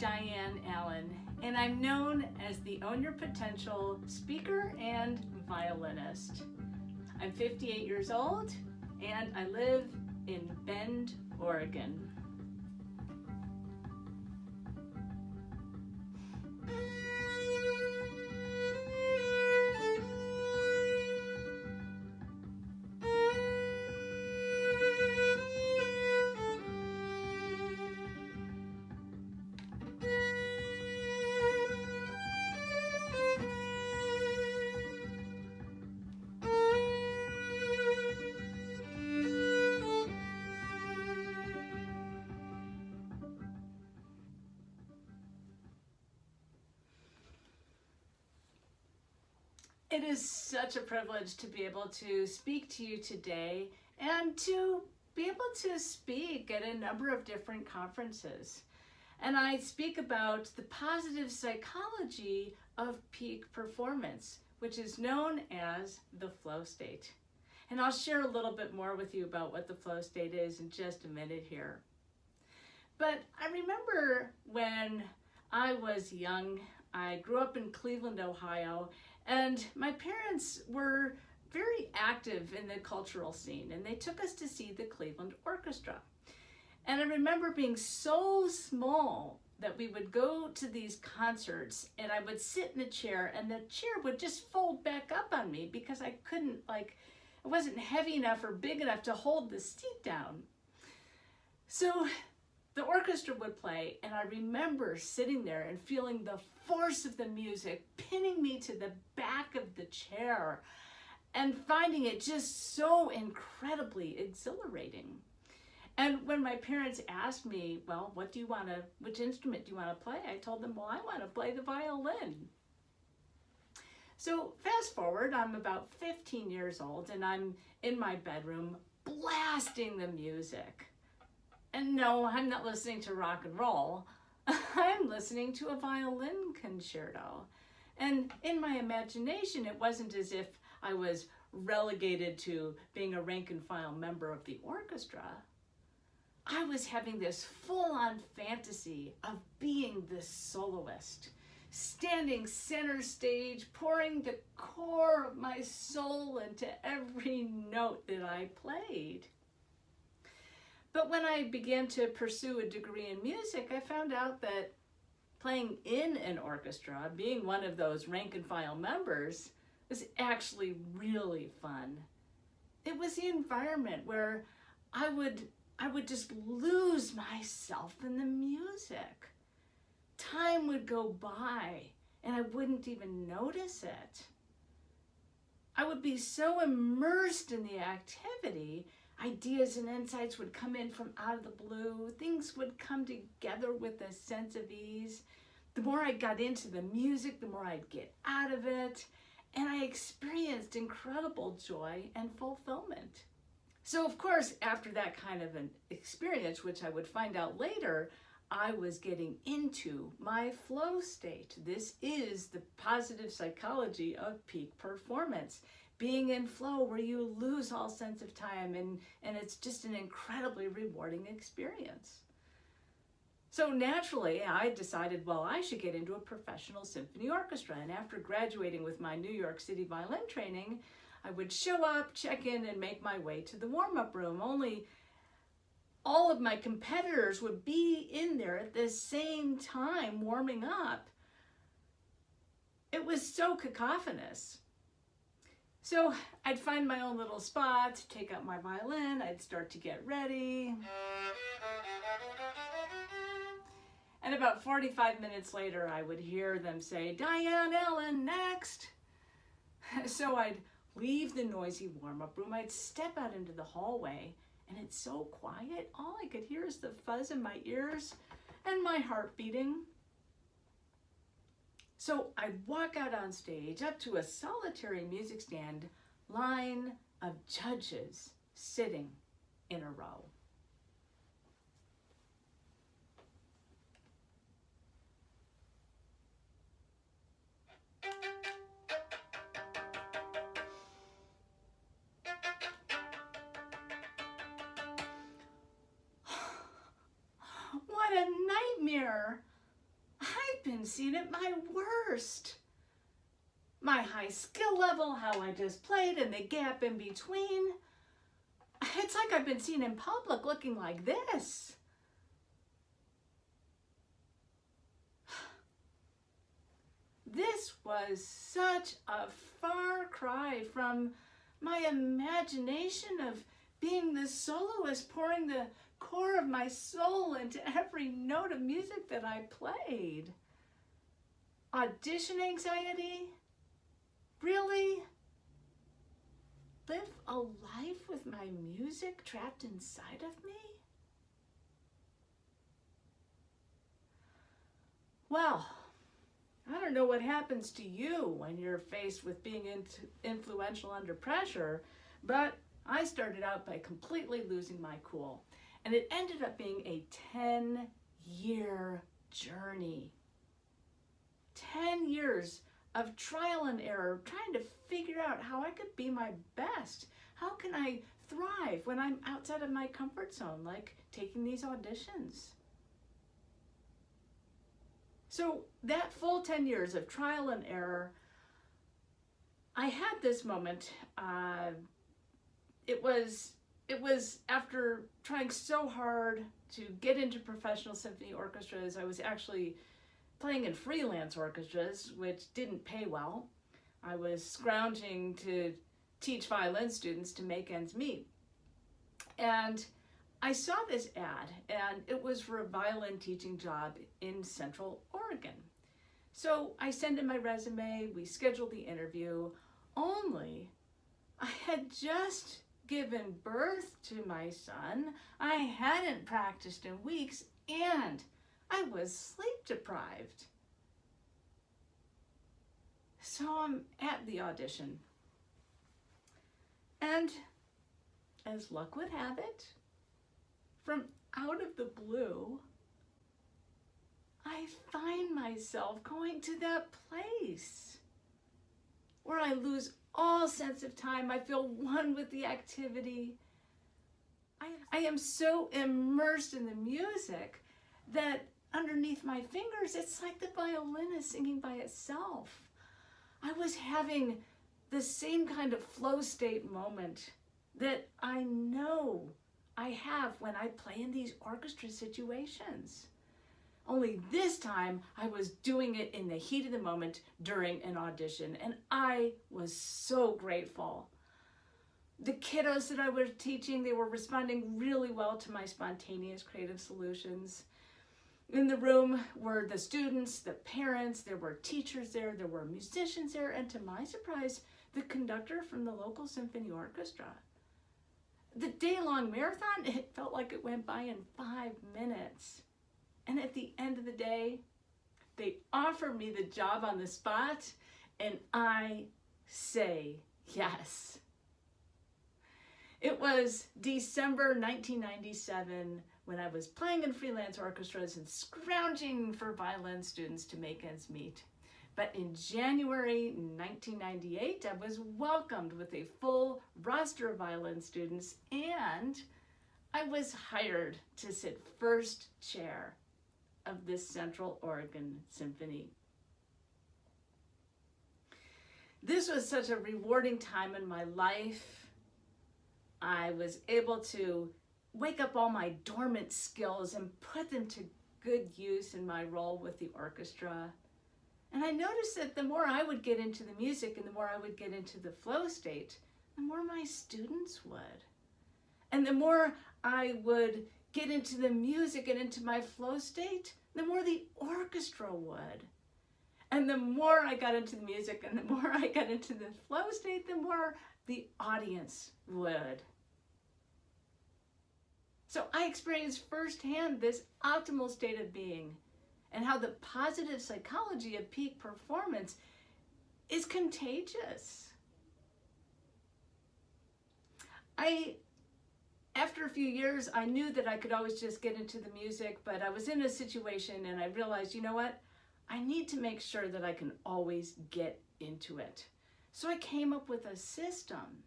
Diane Allen, and I'm known as the Own Your Potential speaker and violinist. I'm 58 years old, and I live in Bend, Oregon. It is such a privilege to be able to speak to you today and to be able to speak at a number of different conferences. And I speak about the positive psychology of peak performance, which is known as the flow state. And I'll share a little bit more with you about what the flow state is in just a minute here. But I remember when I was young, I grew up in Cleveland, Ohio, and my parents were very active in the cultural scene, and they took us to see the Cleveland Orchestra. And I remember being so small that we would go to these concerts, and I would sit in a chair, and the chair would just fold back up on me because I couldn't, it wasn't heavy enough or big enough to hold the seat down. So the orchestra would play, and I remember sitting there and feeling the force of the music pinning me to the back of the chair and finding it just so incredibly exhilarating. And when my parents asked me, well, which instrument do you want to play? I told them, well, I want to play the violin. So fast forward, I'm about 15 years old, and I'm in my bedroom blasting the music. And no, I'm not listening to rock and roll. I'm listening to a violin concerto. And in my imagination, it wasn't as if I was relegated to being a rank and file member of the orchestra. I was having this full-on fantasy of being the soloist, standing center stage, pouring the core of my soul into every note that I played. But when I began to pursue a degree in music, I found out that playing in an orchestra, being one of those rank and file members, was actually really fun. It was the environment where I would just lose myself in the music. Time would go by and I wouldn't even notice it. I would be so immersed in the activity, ideas and insights would come in from out of the blue. Things would come together with a sense of ease. The more I got into the music, the more I'd get out of it. And I experienced incredible joy and fulfillment. So of course, after that kind of an experience, which I would find out later, I was getting into my flow state. This is the positive psychology of peak performance. Being in flow where you lose all sense of time and it's just an incredibly rewarding experience. So naturally, I decided, well, I should get into a professional symphony orchestra. And after graduating with my New York City violin training, I would show up, check in, and make my way to the warm-up room. Only all of my competitors would be in there at the same time warming up. It was so cacophonous. So I'd find my own little spot, take out my violin, I'd start to get ready. And about 45 minutes later, I would hear them say, Diane Allen, next. So I'd leave the noisy warm-up room, I'd step out into the hallway, and it's so quiet, all I could hear is the fuzz in my ears and my heart beating. So I'd walk out on stage up to a solitary music stand, line of judges sitting in a row. What a nightmare! I've been seen at my worst. My high skill level, how I just played, and the gap in between. It's like I've been seen in public looking like this. This was such a far cry from my imagination of being the soloist, pouring the core of my soul into every note of music that I played. Audition anxiety? Really? Live a life with my music trapped inside of me? Well, I don't know what happens to you when you're faced with being influential under pressure, but I started out by completely losing my cool, and it ended up being a 10-year journey. 10 years of trial and error, trying to figure out how I could be my best. How can I thrive when I'm outside of my comfort zone, like taking these auditions? So that full 10 years of trial and error, I had this moment. It was after trying so hard to get into professional symphony orchestras. I was actually playing in freelance orchestras, which didn't pay well. I was scrounging to teach violin students to make ends meet. And I saw this ad, and it was for a violin teaching job in Central Oregon. So I sent in my resume, we scheduled the interview, only I had just given birth to my son, I hadn't practiced in weeks, and I was sleep deprived. So I'm at the audition. And as luck would have it, from out of the blue, I find myself going to that place where I lose all sense of time. I feel one with the activity. I am so immersed in the music that underneath my fingers, it's like the violin is singing by itself. I was having the same kind of flow state moment that I know I have when I play in these orchestra situations. Only this time I was doing it in the heat of the moment during an audition, and I was so grateful. The kiddos that I was teaching, they were responding really well to my spontaneous creative solutions. In the room were the students, the parents, there were teachers there were musicians there, and to my surprise, the conductor from the local symphony orchestra. The day-long marathon, it felt like it went by in 5 minutes. And at the end of the day, they offered me the job on the spot, and I say yes. It was December 1997 when I was playing in freelance orchestras and scrounging for violin students to make ends meet. But in January 1998, I was welcomed with a full roster of violin students, and I was hired to sit first chair of this Central Oregon Symphony. This was such a rewarding time in my life. I was able to wake up all my dormant skills and put them to good use in my role with the orchestra. And I noticed that the more I would get into the music and the more I would get into the flow state, the more my students would. And the more I would get into the music and into my flow state, the more the orchestra would. And the more I got into the music and the more I got into the flow state, the more the audience would. So I experienced firsthand this optimal state of being and how the positive psychology of peak performance is contagious. After a few years, I knew that I could always just get into the music, but I was in a situation and I realized, you know what? I need to make sure that I can always get into it. So I came up with a system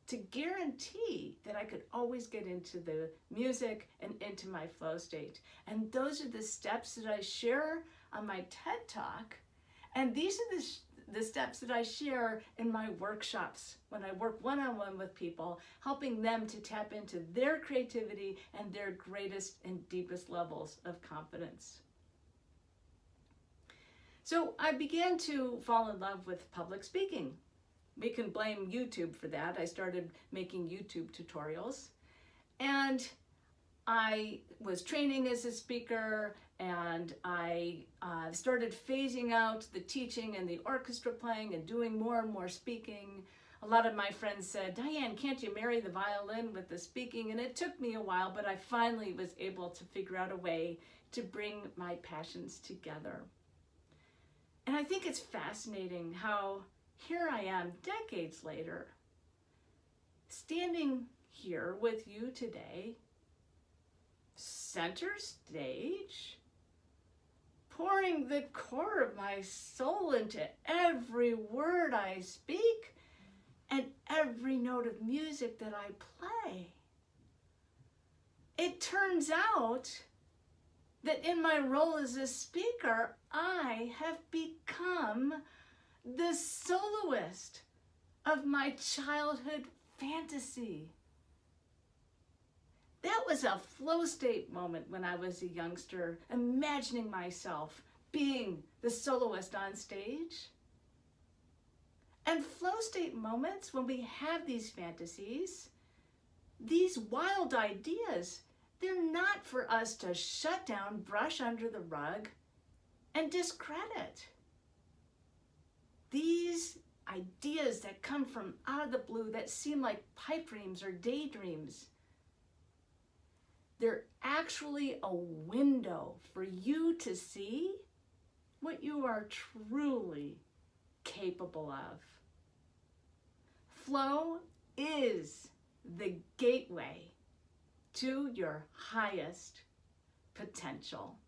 to guarantee that I could always get into the music and into my flow state. And those are the steps that I share on my TED Talk. And these are the steps that I share in my workshops when I work one-on-one with people, helping them to tap into their creativity and their greatest and deepest levels of confidence. So I began to fall in love with public speaking. We can blame YouTube for that. I started making YouTube tutorials, and I was training as a speaker, and I started phasing out the teaching and the orchestra playing and doing more and more speaking. A lot of my friends said, "Diane, can't you marry the violin with the speaking?" And it took me a while, but I finally was able to figure out a way to bring my passions together. And I think it's fascinating how here I am decades later, standing here with you today, center stage, pouring the core of my soul into every word I speak and every note of music that I play. It turns out that in my role as a speaker, I have become the soloist of my childhood fantasy. That was a flow state moment when I was a youngster, imagining myself being the soloist on stage. And flow state moments, when we have these fantasies, these wild ideas, they're not for us to shut down, brush under the rug, and discredit. These ideas that come from out of the blue that seem like pipe dreams or daydreams, they're actually a window for you to see what you are truly capable of. Flow is the gateway to your highest potential.